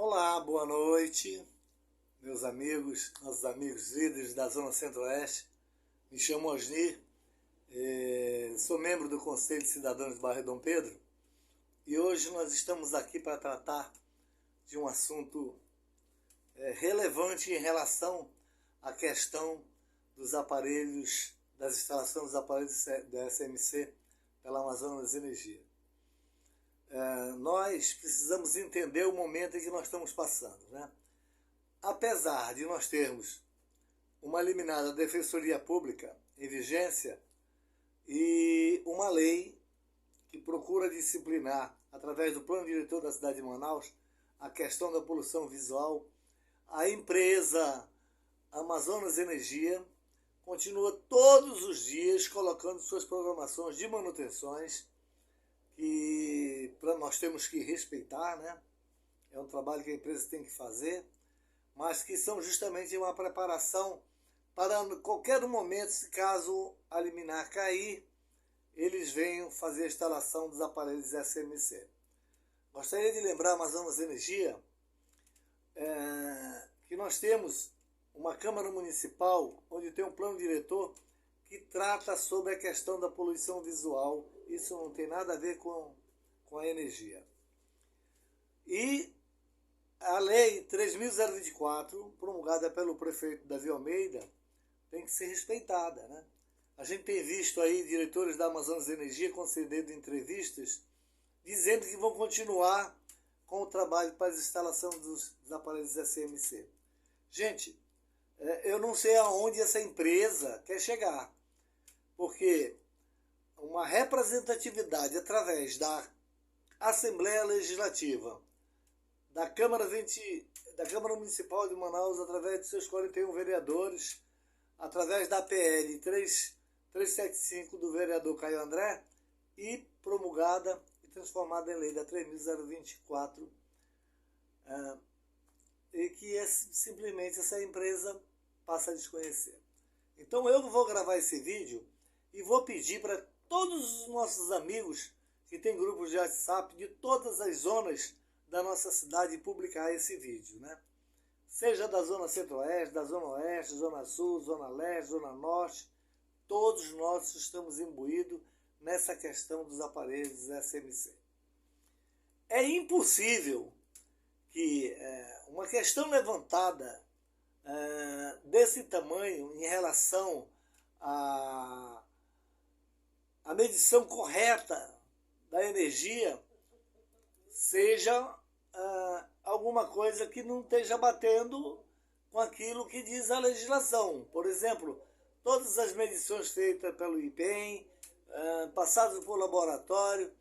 Olá, boa noite, meus amigos, nossos amigos líderes da Zona Centro-Oeste. Me chamo Osni, sou membro do Conselho de Cidadãos de Bairro Dom Pedro e hoje nós estamos aqui para tratar de um assunto relevante em relação à questão dos aparelhos, das instalações dos aparelhos da SMC pela Amazonas Energia. Nós precisamos entender o momento em que nós estamos passando, né? Apesar de nós termos uma liminar da Defensoria Pública em vigência e uma lei que procura disciplinar, através do Plano Diretor da cidade de Manaus, a questão da poluição visual, a empresa Amazonas Energia continua todos os dias colocando suas programações de manutenções que nós temos que respeitar, né? É um trabalho que a empresa tem que fazer, mas que são justamente uma preparação para qualquer momento, se caso a liminar cair, eles venham fazer a instalação dos aparelhos SMC. Gostaria de lembrar a Amazonas Energia que nós temos uma Câmara Municipal onde tem um plano diretor que trata sobre a questão da poluição visual. Isso não tem nada a ver com a energia. E a Lei 3.024, promulgada pelo prefeito Davi Almeida, tem que ser respeitada, né? A gente tem visto aí diretores da Amazonas Energia concedendo entrevistas dizendo que vão continuar com o trabalho para a instalação dos aparelhos SMC. Gente, eu não sei aonde essa empresa quer chegar, porque uma representatividade através da Assembleia Legislativa, da Câmara Municipal de Manaus, através de seus 41 vereadores, através da PL 375 do vereador Caio André e promulgada e transformada em lei da 3.024, e que simplesmente essa empresa passa a desconhecer. Então eu vou gravar esse vídeo e vou pedir para todos os nossos amigos que têm grupos de WhatsApp de todas as zonas da nossa cidade publicar esse vídeo, né? Seja da Zona Centro-Oeste, da Zona Oeste, Zona Sul, Zona Leste, Zona Norte, todos nós estamos imbuídos nessa questão dos aparelhos SMC. É impossível que uma questão levantada desse tamanho em relação à medição correta da energia seja alguma coisa que não esteja batendo com aquilo que diz a legislação. Por exemplo, todas as medições feitas pelo IPEM, passadas por laboratório,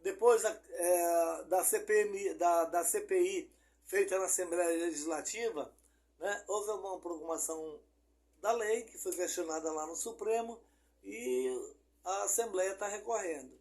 depois da CPI feita na Assembleia Legislativa, né, houve uma promulgação da lei que foi questionada lá no Supremo e a Assembleia está recorrendo.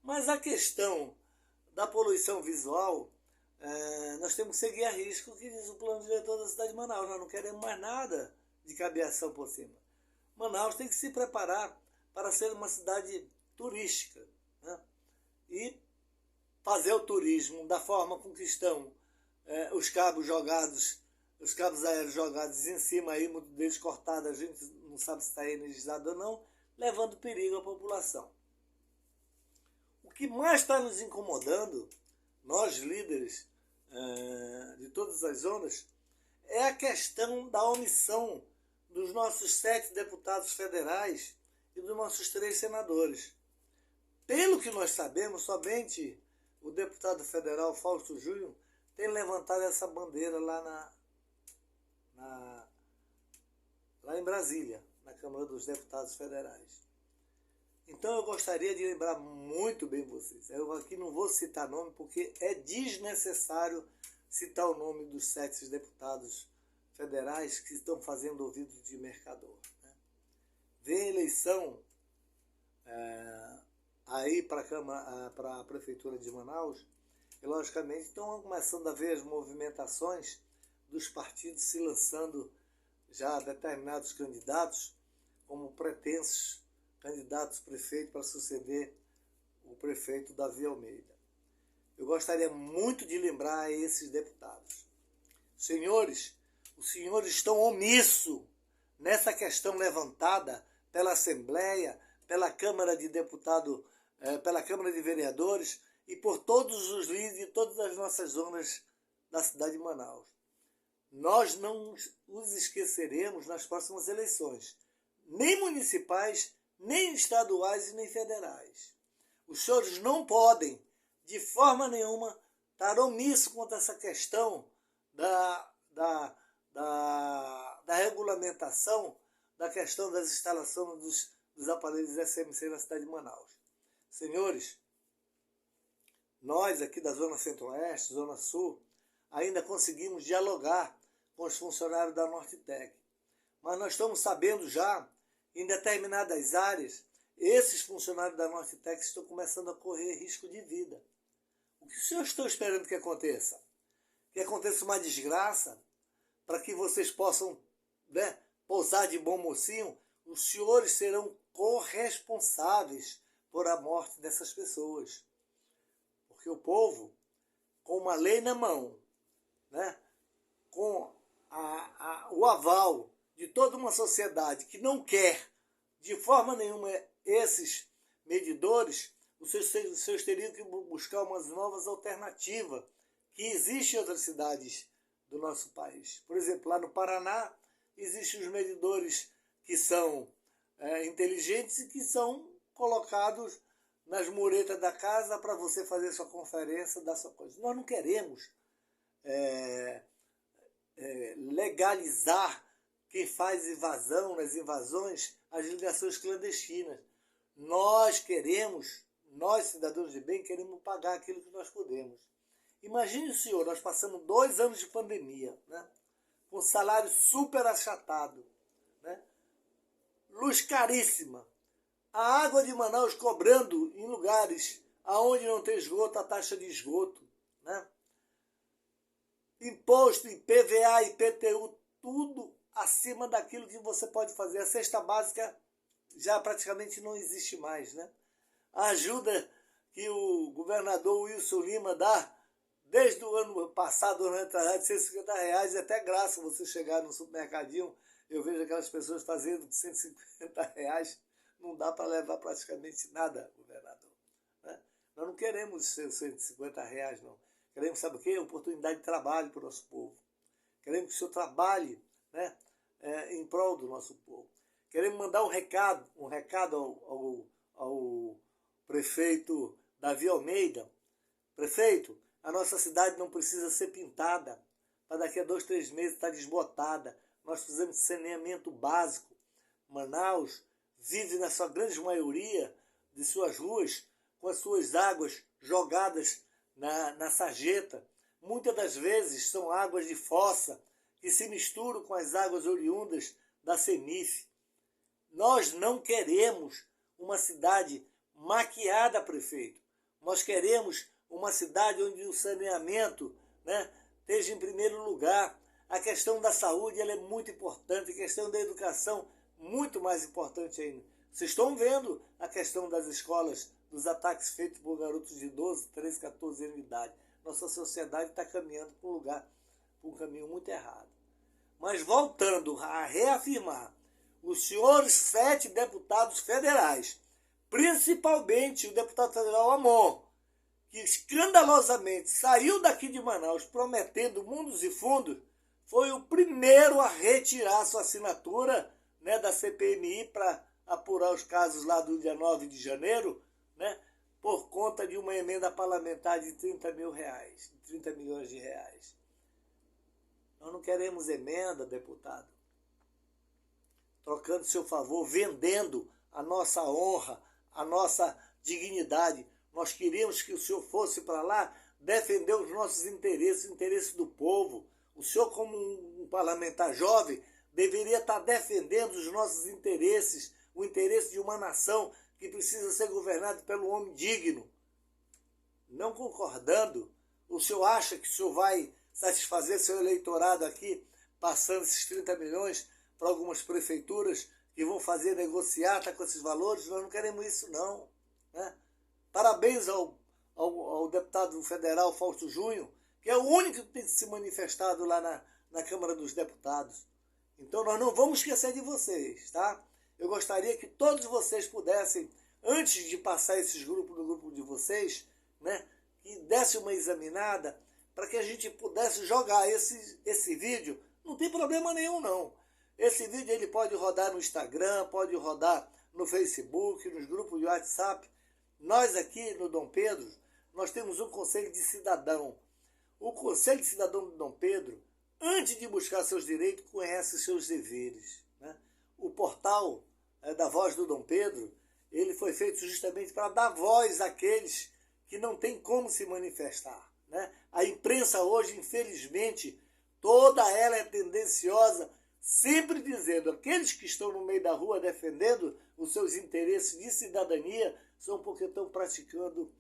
Mas a questão da poluição visual, nós temos que seguir a risco que diz o plano diretor da cidade de Manaus. Nós não queremos mais nada de cabeação por cima. Manaus tem que se preparar para ser uma cidade turística, né? E fazer o turismo da forma com que estão os cabos aéreos jogados em cima, aí, muitos deles cortados, a gente não sabe se está energizado ou não, levando perigo à população. O que mais está nos incomodando, nós líderes de todas as zonas, é a questão da omissão dos nossos 7 deputados federais e dos nossos 3 senadores. Pelo que nós sabemos, somente o deputado federal Fausto Júnior tem levantado essa bandeira lá em Brasília, na Câmara dos Deputados Federais. Então eu gostaria de lembrar muito bem vocês. Eu aqui não vou citar nome porque é desnecessário citar o nome dos 7 deputados federais que estão fazendo ouvido de mercador, né? Vem eleição aí para a Prefeitura de Manaus e logicamente estão começando a ver as movimentações dos partidos se lançando já determinados candidatos como pretensos candidatos prefeito para suceder o prefeito Davi Almeida. Eu gostaria muito de lembrar a esses deputados. Senhores, os senhores estão omissos nessa questão levantada pela Assembleia, pela Câmara de Deputados, pela Câmara de Vereadores e por todos os líderes de todas as nossas zonas da cidade de Manaus. Nós não os esqueceremos nas próximas eleições, nem municipais, nem estaduais e nem federais. Os senhores não podem, de forma nenhuma, estar omissos quanto a essa questão da regulamentação da questão das instalações dos aparelhos SMC na cidade de Manaus. Senhores, nós aqui da Zona Centro-Oeste, Zona Sul, ainda conseguimos dialogar com os funcionários da Nortec. Mas nós estamos sabendo já, em determinadas áreas, esses funcionários da Nortec estão começando a correr risco de vida. O que os senhores estão esperando que aconteça? Que aconteça uma desgraça para que vocês possam, né, pousar de bom mocinho? Os senhores serão corresponsáveis por a morte dessas pessoas. Porque o povo, com uma lei na mão, né, com o aval de toda uma sociedade que não quer de forma nenhuma esses medidores, os seus teriam que buscar umas novas alternativas que existem em outras cidades do nosso país. Por exemplo, lá no Paraná, existem os medidores que são inteligentes e que são colocados nas muretas da casa para você fazer sua conferência, dar sua coisa. Nós não queremos legalizar quem faz invasão, nas invasões, as ligações clandestinas. Nós cidadãos de bem, queremos pagar aquilo que nós podemos. Imagine o senhor, nós passamos 2 anos de pandemia, né, com salário super achatado, né, luz caríssima, a água de Manaus cobrando em lugares aonde não tem esgoto, a taxa de esgoto, né, imposto, IPVA, IPTU, tudo acima daquilo que você pode fazer. A cesta básica já praticamente não existe mais, né? A ajuda que o governador Wilson Lima dá desde o ano passado, ano retrasado, de R$150, é até graça você chegar no supermercadinho, eu vejo aquelas pessoas fazendo R$150, não dá para levar praticamente nada, governador, né? Nós não queremos R$150, não. Queremos, sabe o quê? Oportunidade de trabalho para o nosso povo. Queremos que o senhor trabalhe, né, em prol do nosso povo. Queremos mandar um recado ao prefeito Davi Almeida. Prefeito, a nossa cidade não precisa ser pintada para daqui a 2, 3 meses estar desbotada. Nós precisamos de saneamento básico. Manaus vive, na sua grande maioria de suas ruas, com as suas águas jogadas na sarjeta. Muitas das vezes são águas de fossa que se misturam com as águas oriundas da Semif. Nós não queremos uma cidade maquiada, prefeito. Nós queremos uma cidade onde o saneamento, né, esteja em primeiro lugar. A questão da saúde ela é muito importante, a questão da educação muito mais importante ainda. Vocês estão vendo a questão das escolas, dos ataques feitos por garotos de 12, 13, 14 anos de idade. Nossa sociedade está caminhando para um caminho muito errado. Mas voltando a reafirmar, os senhores 7 deputados federais, principalmente o deputado federal Amon, que escandalosamente saiu daqui de Manaus prometendo mundos e fundos, foi o primeiro a retirar sua assinatura, né, da CPMI para apurar os casos lá do dia 9 de janeiro, né, por conta de uma emenda parlamentar de 30 milhões de reais. Nós não queremos emenda, deputado, trocando seu favor, vendendo a nossa honra, a nossa dignidade. Nós queríamos que o senhor fosse para lá defender os nossos interesses, o interesse do povo. O senhor, como um parlamentar jovem, deveria estar defendendo os nossos interesses, o interesse de uma nação que precisa ser governada pelo homem digno. Não concordando, o senhor acha que o senhor vai satisfazer seu eleitorado aqui, passando esses 30 milhões para algumas prefeituras que vão fazer negociata com esses valores? Nós não queremos isso, não, né? Parabéns ao deputado federal Fausto Júnior, que é o único que tem se manifestado lá na Câmara dos Deputados. Então nós não vamos esquecer de vocês, tá? Eu gostaria que todos vocês pudessem, antes de passar esses grupos no grupo de vocês, né, que desse uma examinada para que a gente pudesse jogar esse vídeo. Não tem problema nenhum, não. Esse vídeo ele pode rodar no Instagram, pode rodar no Facebook, nos grupos de WhatsApp. Nós aqui no Dom Pedro, nós temos um Conselho de Cidadão. O Conselho de Cidadão do Dom Pedro, antes de buscar seus direitos, conhece seus deveres, né? O portal da Voz do Dom Pedro, ele foi feito justamente para dar voz àqueles que não têm como se manifestar, né? A imprensa hoje, infelizmente, toda ela é tendenciosa, sempre dizendo, aqueles que estão no meio da rua defendendo os seus interesses de cidadania são porque estão praticando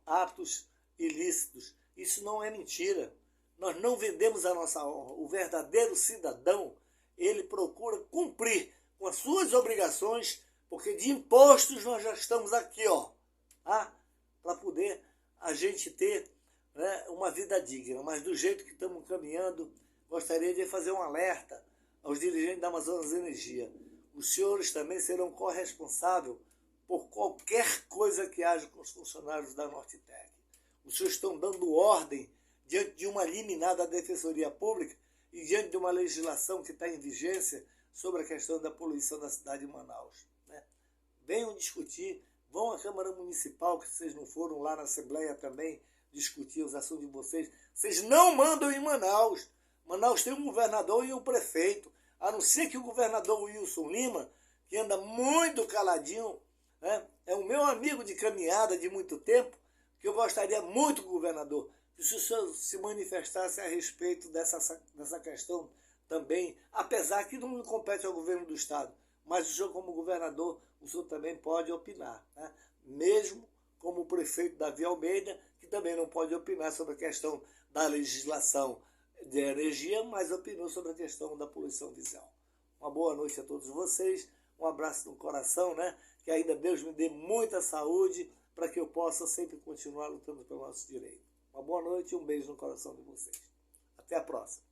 atos ilícitos. Isso não é mentira. Nós não vendemos a nossa honra. O verdadeiro cidadão, ele procura cumprir com as suas obrigações, porque de impostos nós já estamos aqui, ó, tá? Para poder a gente ter, né, uma vida digna. Mas do jeito que estamos caminhando, gostaria de fazer um alerta aos dirigentes da Amazonas Energia. Os senhores também serão corresponsáveis por qualquer coisa que haja com os funcionários da Nortec. Os senhores estão dando ordem diante de uma liminar da Defensoria Pública e diante de uma legislação que está em vigência sobre a questão da poluição da cidade de Manaus, né? Venham discutir, vão à Câmara Municipal, que vocês não foram lá na Assembleia também discutir os assuntos de vocês. Vocês não mandam em Manaus. Manaus tem um governador e um prefeito, a não ser que o governador Wilson Lima, que anda muito caladinho, né, é o meu amigo de caminhada de muito tempo, que eu gostaria muito, governador, que o senhor se manifestasse a respeito dessa questão também, apesar que não compete ao governo do Estado, mas o senhor como governador, o senhor também pode opinar, né? Mesmo como o prefeito Davi Almeida, que também não pode opinar sobre a questão da legislação de energia, mas opinou sobre a questão da poluição visual. Uma boa noite a todos vocês, um abraço no coração, né? Que ainda Deus me dê muita saúde para que eu possa sempre continuar lutando pelo nosso direito. Uma boa noite e um beijo no coração de vocês. Até a próxima.